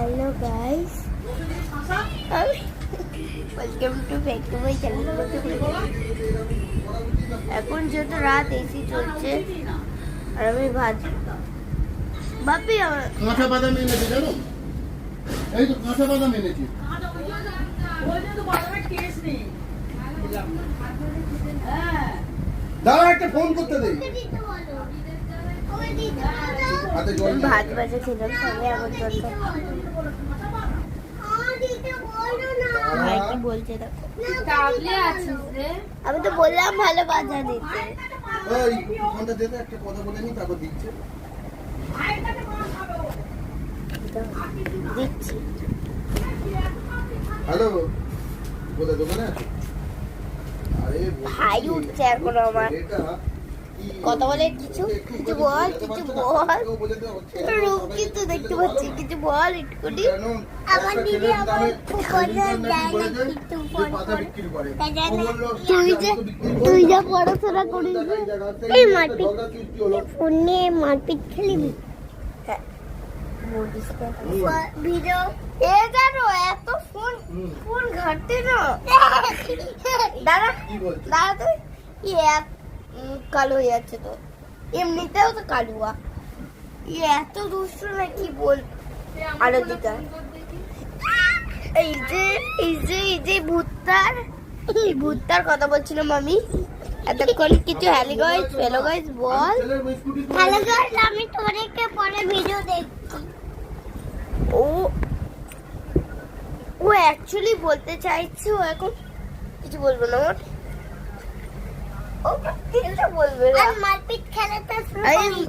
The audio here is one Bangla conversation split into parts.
Hello guys, welcome to back to my channel. এখন যেহেতু রাত এসি চলছে আর আমি ভাত বাপি কাঁচা বাদাম এনেছি জানো, এই তো কাঁচা বাদাম এনেছি। দাঁড়া একটা ফোন করতে দে। ভাত ভাজা ছিলাম সঙ্গে আমার দরকার ভাই কি বলছে দেখো, আমি তো বললাম ভালো বাজা দিতে। ওই ফোনটা দে তো, একটা কথা বলে নি তারপর দিচ্ছে। দিচ্ছি। হ্যালো, বলে দোকানে আছো? আরে ভাই উঠছে এখন আমার কথা বলে, কিছু কিছু বল, কিছু বল। রূপ কিন্তু দেখতে পাচ্ছি, কিছু বল একটুখানি। আমার দিদি আমার ফোনে দেয় না কিন্তু ফোন করে। তুই যা পড়াশোনা করিস এই মারপিট ফোনে মারপিট খেলিবি ভিডিও এ জানো এত ফোন ফোন ঘাটতে না দাদা দাদা তুই কালো হয়ে যাচ্ছে তো, এমনিতেও তো কালুয়া এত দুষ্ট না কি বল। আরো দিকা এই যে ভূতটার কথা বলছিলাম আমি এতক্ষণ। কিছু হ্যালো গাইস বল। হ্যালো গাইস, আমি তোমাদেরকে পরে ভিডিও দেখছি। ও অ্যাকচুয়ালি বলতে চাইছে ও এখন কিছু বলবো না, ও কিছু বলবে না। আর মারপিট খেলাটা শুরু করি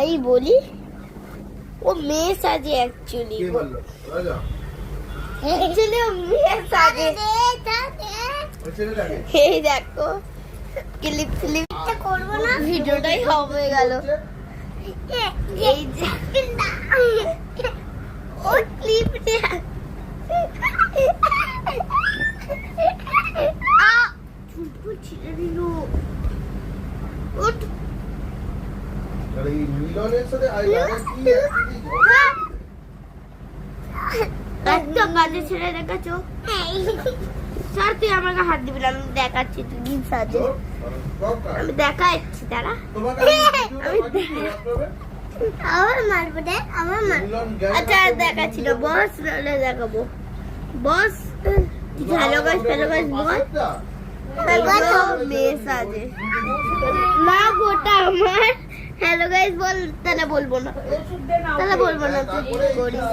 এই বলি। ও মেয়ে সাজে অ্যাকচুয়ালি, কে বললো রাজা? অ্যাকচুয়ালি ও মেয়ে সাজে। এই দেখো ক্লিপ করবো না, ভিডিওটাই হবে গেল। এই যে ও ক্লিপ ছিঁড়ে দিল। কাজে ছেড়ে দেখাচ্ছ স্যার, তুই আমাকে হাত দিবি না, আমি দেখাচ্ছি তুই কি সাজে। আমি দেখাচ্ছি তারা, আমার মারবো দেখ, আমার মারবো। আচ্ছা দেখাচ্ছি না বস, নাহলে দেখাবো বস। হ্যালো গাইস বল। মেয়ে সাজে না গোটা আমার। হ্যালো গাইস বল, তাহলে বলবো না তুই করিস।